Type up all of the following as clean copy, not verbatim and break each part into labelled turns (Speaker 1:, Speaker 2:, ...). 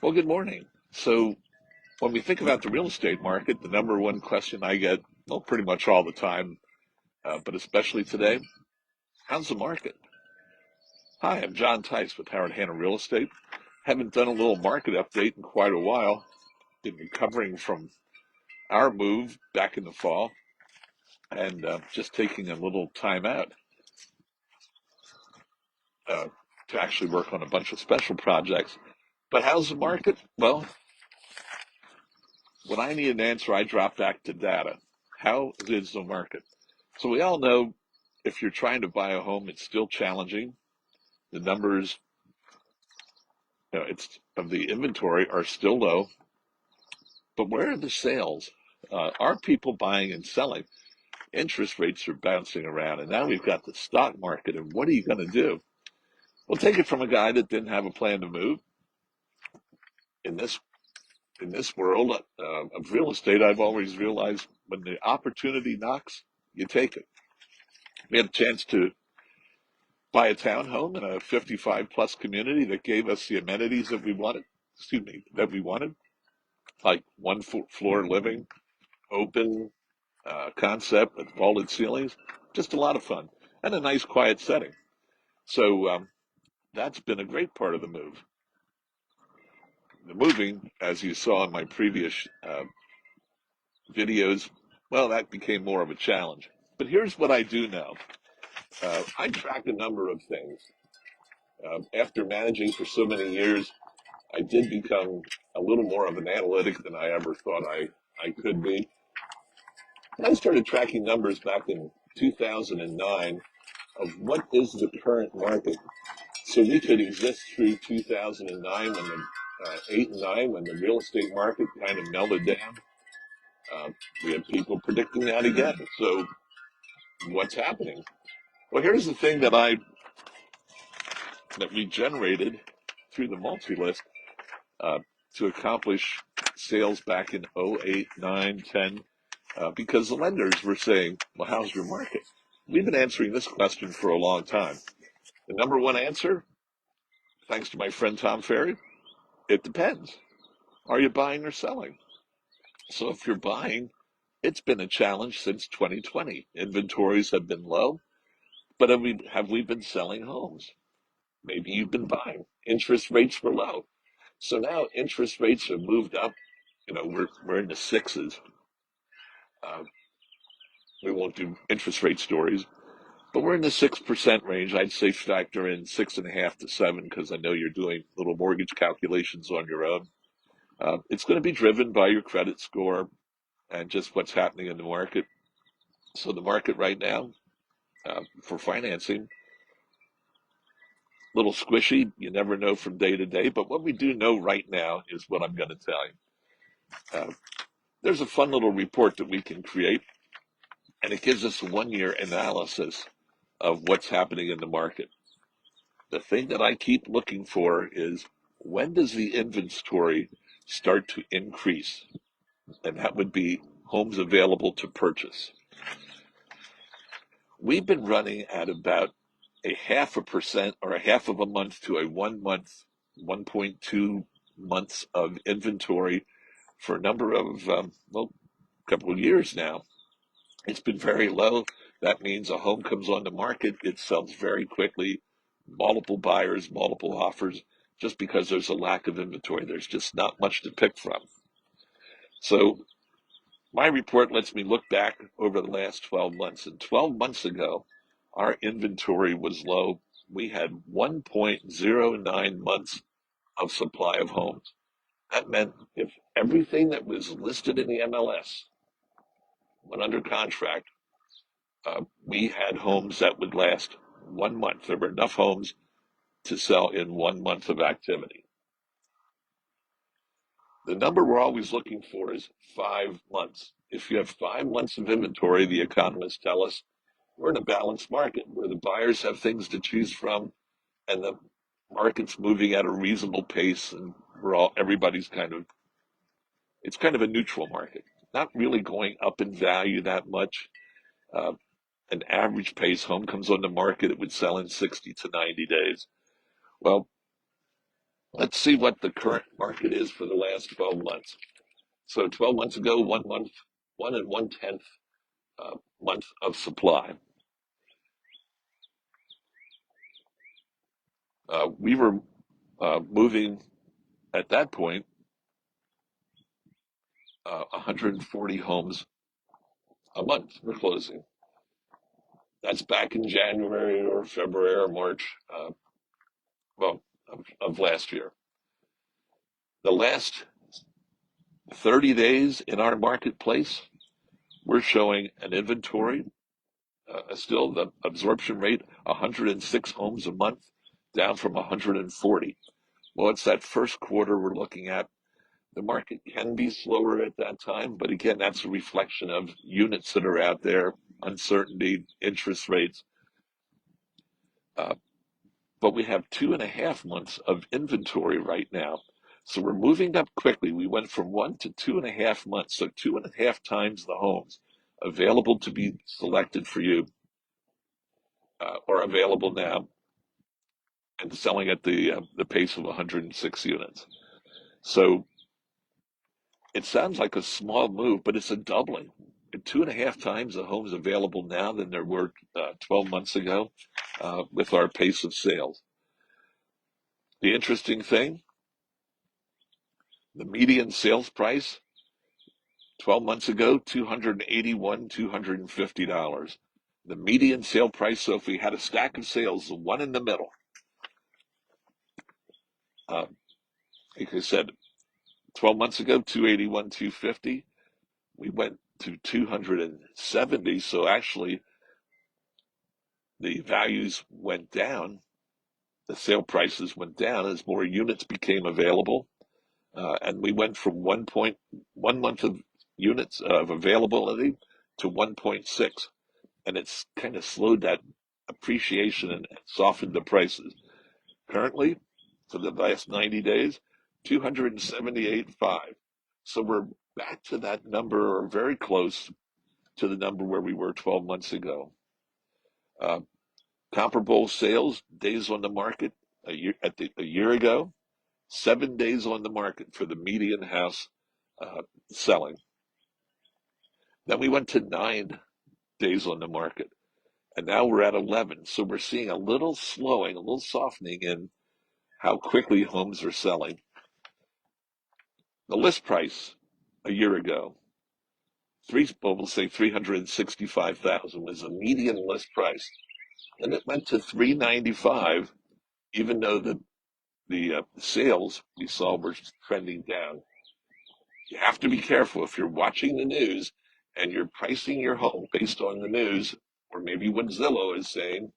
Speaker 1: Well, good morning. So, when we think about the real estate market, the number one question I get, well, pretty much all the time, but especially today, how's the market? Hi, I'm John Tice with Howard Hanna Real Estate. Haven't done a little market update in quite a while. Been recovering from our move back in the fall and just taking a little time out uh, to actually work on a bunch of special projects. But how's the market? Well, when I need an answer, I drop back to data. How is the market? So we all know if you're trying to buy a home, it's still challenging. The numbers, it's of the inventory are still low, but where are the sales? Are people buying and selling? Interest rates are bouncing around, and now we've got the stock market. And what are you going to do? Well, take it from a guy that didn't have a plan to move. In this world of real estate, I've always realized when the opportunity knocks, you take it. We had a chance to buy a townhome in a 55 plus community that gave us the amenities that we wanted, like one floor living, open concept with vaulted ceilings, just a lot of fun and a nice quiet setting. So that's been a great part of the move. The moving, as you saw in my previous videos, well, that became more of a challenge. But here's what I do know. I track a number of things. After managing for so many years, I did become a little more of an analytic than I ever thought I could be. And I started tracking numbers back in 2009 of what is the current market. So we could exist through 2009 when the 8 and 9 when the real estate market kind of melted down. Uh, we had people predicting that again. So what's happening? Well, here's the thing that we generated through the multi-list uh, to accomplish sales back in '08, 9, 10, because the lenders were saying, well, how's your market? We've been answering this question for a long time. The number one answer, thanks to my friend Tom Ferry, it depends. Are you buying or selling? So if you're buying, it's been a challenge since 2020. Inventories have been low, but have we been selling homes? Maybe you've been buying. Interest rates were low. So now interest rates have moved up. We're in the sixes. Uh, we won't do interest rate stories, but we're in the 6% range. I'd say factor in 6.5 to 7 because I know you're doing little mortgage calculations on your own. It's going to be driven by your credit score and just what's happening in the market. So the market right now for financing, a little squishy. You never know from day to day. But what we do know right now is what I'm going to tell you. There's a fun little report that we can create, and it gives us a 1 year analysis of what's happening in the market. The thing that I keep looking for is when does the inventory start to increase? And that would be homes available to purchase. We've been running at about a 0.5% or a half of a month to a 1 month, 1.2 months of inventory for a number of, couple of years now. It's been very low. That means a home comes on the market, it sells very quickly, multiple buyers, multiple offers, just because there's a lack of inventory. There's just not much to pick from. So my report lets me look back over the last 12 months. And 12 months ago, our inventory was low. We had 1.09 months of supply of homes. That meant if everything that was listed in the MLS went under contract, we had homes that would last 1 month. There were enough homes to sell in 1 month of activity. The number we're always looking for is 5 months. If you have 5 months of inventory, the economists tell us we're in a balanced market where the buyers have things to choose from and the market's moving at a reasonable pace and everybody's it's kind of a neutral market, not really going up in value that much. Uh, an average pace home comes on the market, it would sell in 60 to 90 days. Well, Let's see what the current market is for the last 12 months. So 12 months ago, 1 month, 1 and 1/10 month of supply. We were moving at that point 140 homes a month we're closing. That's back in January or February or March, well, of last year. The last 30 days in our marketplace, we're showing an inventory, still the absorption rate, 106 homes a month, down from 140. Well, it's that first quarter we're looking at. The market can be slower at that time, but again, that's a reflection of units that are out there, uncertainty, interest rates. Uh, but we have 2.5 months of inventory right now. So we're moving up quickly. We went from 1 to 2.5 months, so 2.5 times the homes available to be selected for you or available now and selling at the pace of 106 units. So it sounds like a small move, but it's a doubling. 2.5 times the homes available now than there were 12 months ago with our pace of sales. The interesting thing, the median sales price 12 months ago, $250. The median sale price, so if we had a stack of sales, the one in the middle, uh, like I said, 12 months ago, 281, 250. We went to 270. So actually, the values went down. The sale prices went down as more units became available. And we went from 1.1 month of units of availability to 1.6. And it's kind of slowed that appreciation and softened the prices. Currently, for the last 90 days, 278.5. So we're back to that number or very close to the number where we were 12 months ago. Uh, Comparable sales days on the market a year ago, 7 days on the market for the median house selling. Then we went to 9 days on the market, and now we're at 11. So we're seeing a little slowing, a little softening in how quickly homes are selling. The list price a year ago, we'll say 365,000 was the median list price, and it went to 395, even though the sales we saw were trending down. You have to be careful if you're watching the news and you're pricing your home based on the news, or maybe what Zillow is saying,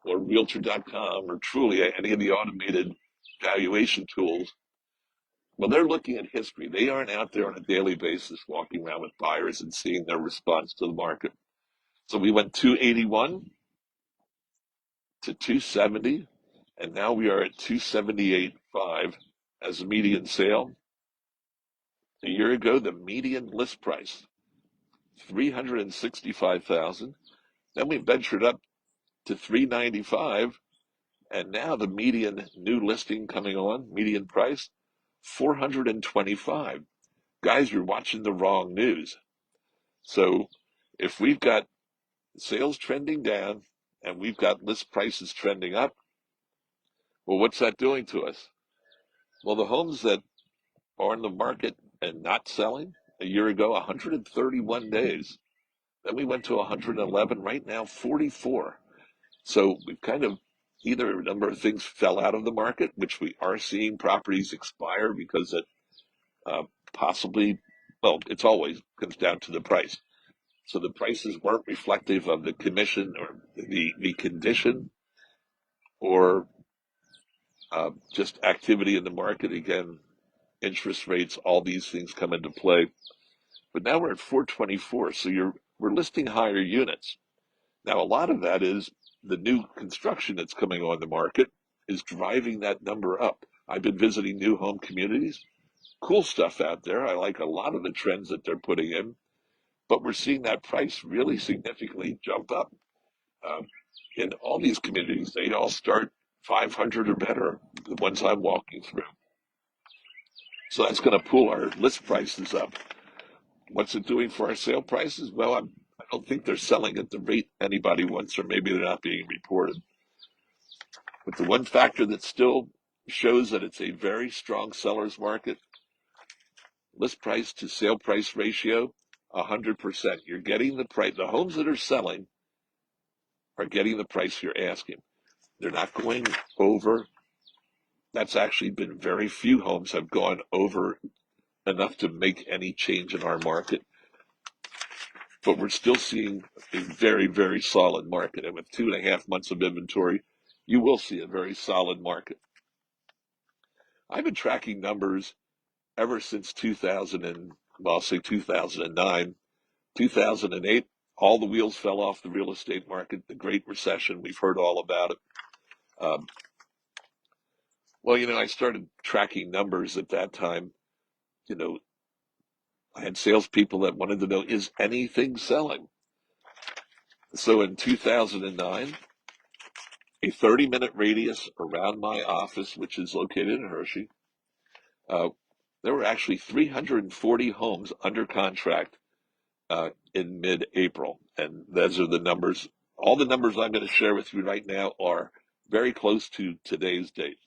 Speaker 1: or Realtor.com, or truly any of the automated valuation tools. Well, they're looking at history. They aren't out there on a daily basis walking around with buyers and seeing their response to the market. So we went 281 to 270, and now we are at 278.5 as a median sale. A year ago, the median list price, 365,000. Then we ventured up to 395, and now the median new listing coming on, median price, 425. Guys, you're watching the wrong news. So if we've got sales trending down and we've got list prices trending up, well, what's that doing to us? Well, the homes that are in the market and not selling a year ago, 131 days. Then we went to 111, right now 44. So we've kind of either a number of things fell out of the market, which we are seeing properties expire because it possibly, well, it's always comes down to the price. So the prices weren't reflective of the commission or the condition or just activity in the market. Again, interest rates, all these things come into play. But now we're at 424, so we're listing higher units. Now, a lot of that is the new construction that's coming on the market is driving that number up. I've been visiting new home communities. Cool stuff out there. I like a lot of the trends that they're putting in, but we're seeing that price really significantly jump up. Um, in all these communities, they all start 500 or better, the ones I'm walking through. So that's going to pull our list prices up. What's it doing for our sale prices? Well, I don't think they're selling at the rate anybody wants, or maybe they're not being reported. But the one factor that still shows that it's a very strong seller's market, list price to sale price ratio, 100%. You're getting the price. The homes that are selling are getting the price you're asking. They're not going over. That's actually been very few homes have gone over enough to make any change in our market. But we're still seeing a very, very solid market. And with 2.5 months of inventory, you will see a very solid market. I've been tracking numbers ever since 2000 and, well, I'll say 2009, 2008. All the wheels fell off the real estate market, the Great Recession. We've heard all about it. Um, well, I started tracking numbers at that time. You know, I had salespeople that wanted to know, is anything selling? So in 2009, a 30-minute radius around my office, which is located in Hershey, uh, there were actually 340 homes under contract in mid-April. And those are the numbers. All the numbers I'm going to share with you right now are very close to today's date.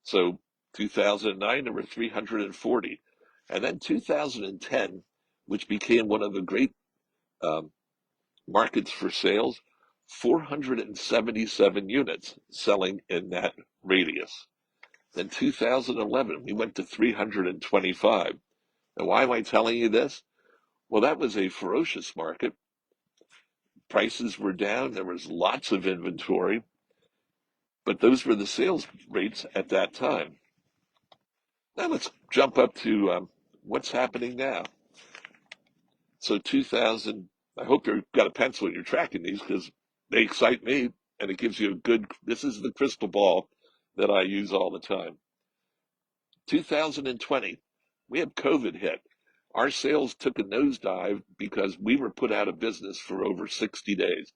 Speaker 1: So 2009, there were 340. And then 2010, which became one of the great um, markets for sales, 477 units selling in that radius. Then 2011, we went to 325. And why am I telling you this? Well, that was a ferocious market. Prices were down. There was lots of inventory, but those were the sales rates at that time. Now let's jump up to what's happening now. So 2000, I hope you've got a pencil and you're tracking these because they excite me and it gives you a good, this is the crystal ball that I use all the time. 2020, we had COVID hit. Our sales took a nosedive because we were put out of business for over 60 days.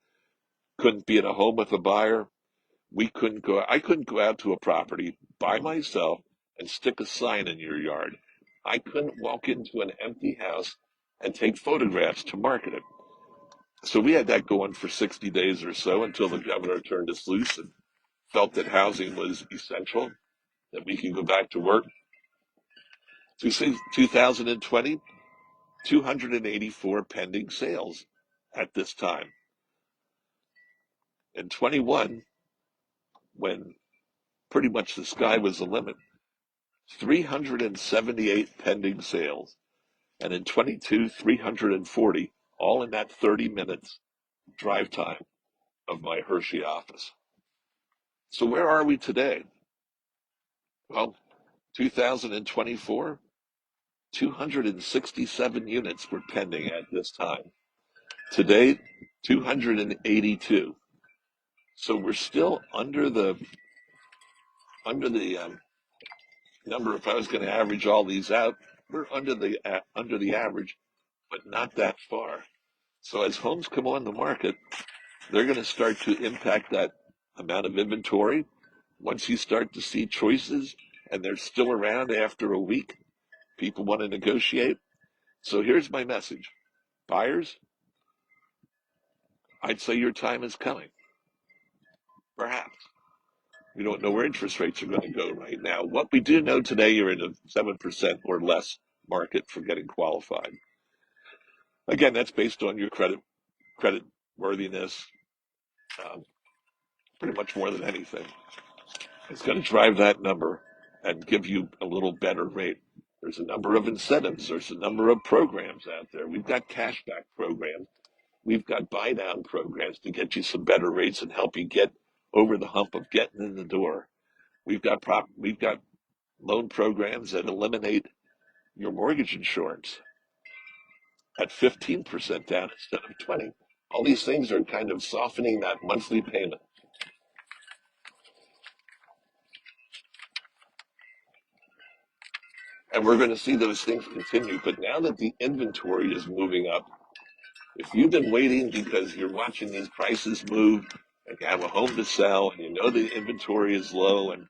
Speaker 1: Couldn't be in a home with a buyer. I couldn't go out to a property by myself and stick a sign in your yard. I couldn't walk into an empty house and take photographs to market it. So we had that going for 60 days or so until the governor turned us loose and felt that housing was essential, that we could go back to work. So 2020, 284 pending sales at this time. In 21, when pretty much the sky was the limit, 378 pending sales. And in 22, 340, all in that 30 minutes drive time of my Hershey office. So where are we today? Well, 2024, 267 units were pending at this time. Today, 282. So we're still under the number. If I was going to average all these out, we're under the average, but not that far. So as homes come on the market, they're going to start to impact that amount of inventory. Once you start to see choices and they're still around after a week, people want to negotiate. So here's my message. Buyers, I'd say your time is coming. Perhaps. We don't know where interest rates are going to go right now. What we do know today, you're in a 7% or less market for getting qualified. Again, that's based on your credit worthiness, pretty much more than anything. It's going to drive that number and give you a little better rate. There's a number of incentives. There's a number of programs out there. We've got cashback programs. We've got buy down programs to get you some better rates and help you get over the hump of getting in the door. We've got loan programs that eliminate your mortgage insurance at 15% down instead of 20. All these things are kind of softening that monthly payment. And we're going to see those things continue. But now that the inventory is moving up, if you've been waiting because you're watching these prices move and you have a home to sell and you know the inventory is low and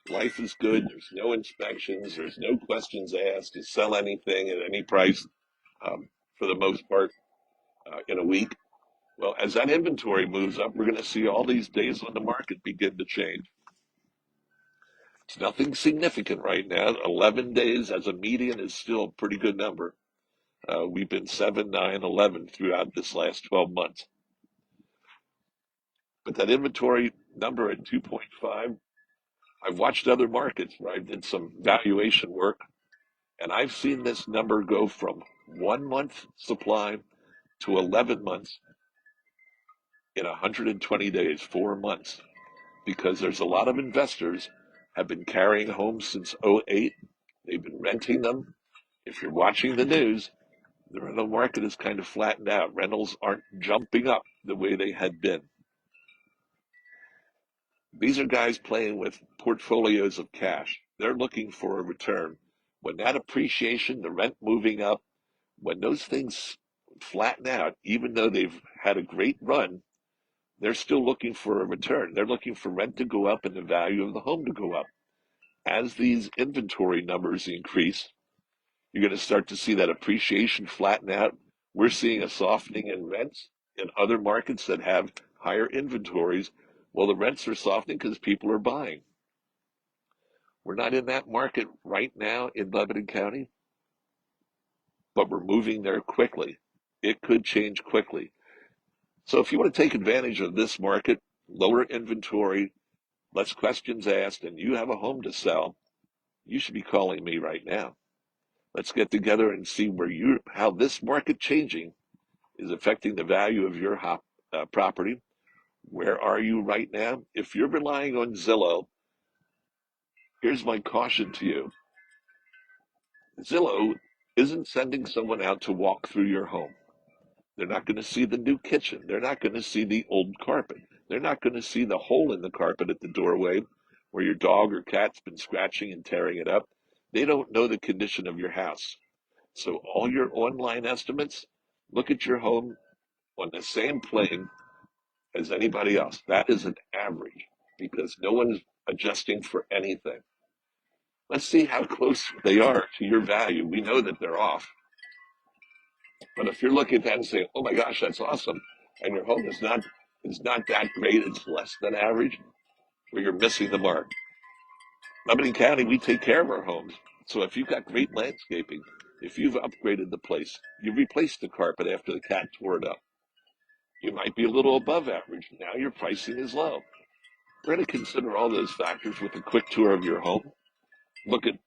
Speaker 1: Life is good. There's no inspections. There's no questions asked. You sell anything at any price, for the most part, in a week. Well, as that inventory moves up, we're going to see all these days on the market begin to change. It's nothing significant right now. 11 days as a median is still a pretty good number. We've been 7, 9, 11 throughout this last 12 months. But that inventory number at 2.5, I've watched other markets where I did some valuation work, and I've seen this number go from 1 month supply to 11 months in 120 days, 4 months, because there's a lot of investors have been carrying homes since '08. They've been renting them. If you're watching the news, the rental market is kind of flattened out. Rentals aren't jumping up the way they had been. These are guys playing with portfolios of cash. They're looking for a return. When that appreciation, the rent moving up, when those things flatten out, even though they've had a great run, they're still looking for a return. They're looking for rent to go up and the value of the home to go up. As these inventory numbers increase, you're going to start to see that appreciation flatten out. We're seeing a softening in rents in other markets that have higher inventories. Well, the rents are softening because people are buying. We're not in that market right now in Lebanon County, but we're moving there quickly. It could change quickly. So if you want to take advantage of this market, lower inventory, less questions asked, and you have a home to sell, you should be calling me right now. Let's get together and see how this market changing is affecting the value of your property. Where are you right now? If you're relying on Zillow, here's my caution to you. Zillow isn't sending someone out to walk through your home. They're not going to see the new kitchen. They're not going to see the old carpet. They're not going to see the hole in the carpet at the doorway where your dog or cat's been scratching and tearing it up. They don't know the condition of your house. So all your online estimates, look at your home on the same plane as anybody else. That is an average because no one's adjusting for anything. Let's see how close they are to your value. We know that they're off. But if you're looking at that and saying, oh my gosh, that's awesome, and your home is not that great, it's less than average, well, you're missing the mark. Lebanon County, we take care of our homes. So if you've got great landscaping, if you've upgraded the place, you replaced the carpet after the cat tore it up, you might be a little above average. Now your pricing is low. We're going to consider all those factors with a quick tour of your home. Look at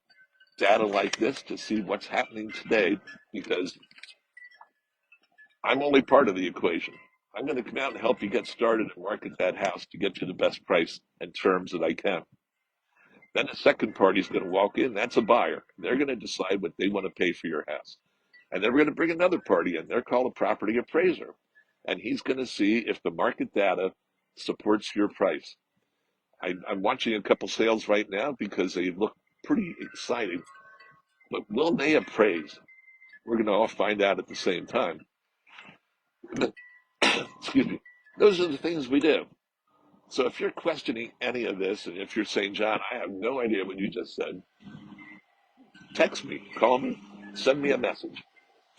Speaker 1: data like this to see what's happening today, because I'm only part of the equation. I'm going to come out and help you get started and market that house to get you the best price and terms that I can. Then the second party is going to walk in. That's a buyer. They're going to decide what they want to pay for your house. And then we're going to bring another party in. They're called a property appraiser. And he's going to see if the market data supports your price. I'm watching a couple sales right now because they look pretty exciting. But will they appraise? We're going to all find out at the same time. Excuse me. Those are the things we do. So if you're questioning any of this, and if you're saying, John, I have no idea what you just said, text me, call me, send me a message,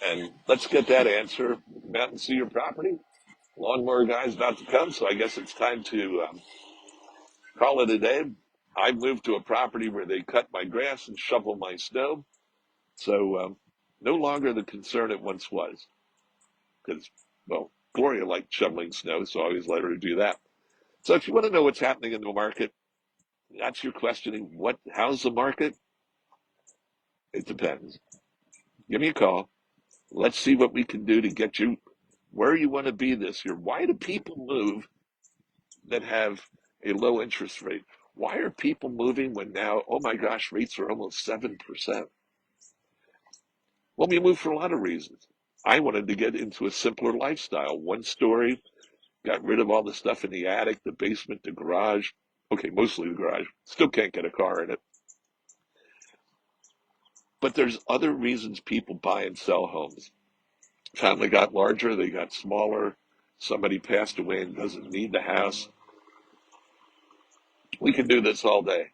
Speaker 1: and let's get that answer. Come out and see your property. Lawnmower guy's about to come, so I guess it's time to call it a day. I moved to a property where they cut my grass and shovel my snow, so no longer the concern it once was. Because, well, Gloria liked shoveling snow, so I always let her do that. So if you want to know what's happening in the market, that's your questioning. How's the market? It depends. Give me a call. Let's see what we can do to get you where you want to be this year. Why do people move that have a low interest rate? Why are people moving when now, oh my gosh, rates are almost 7%? Well, we moved for a lot of reasons. I wanted to get into a simpler lifestyle. One story, got rid of all the stuff in the attic, the basement, the garage. Okay, mostly the garage. Still can't get a car in it. But there's other reasons people buy and sell homes. Family got larger, they got smaller, somebody passed away and doesn't need the house. We can do this all day.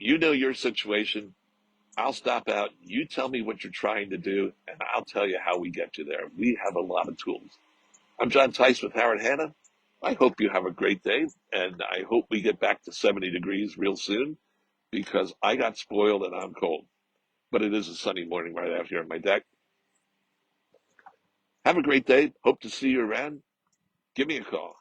Speaker 1: You know your situation. I'll stop out. You tell me what you're trying to do, and I'll tell you how we get you there. We have a lot of tools. I'm John Tice with Howard Hanna. I hope you have a great day, and I hope we get back to 70 degrees real soon because I got spoiled and I'm cold. But it is a sunny morning right out here on my deck. Have a great day. Hope to see you around. Give me a call.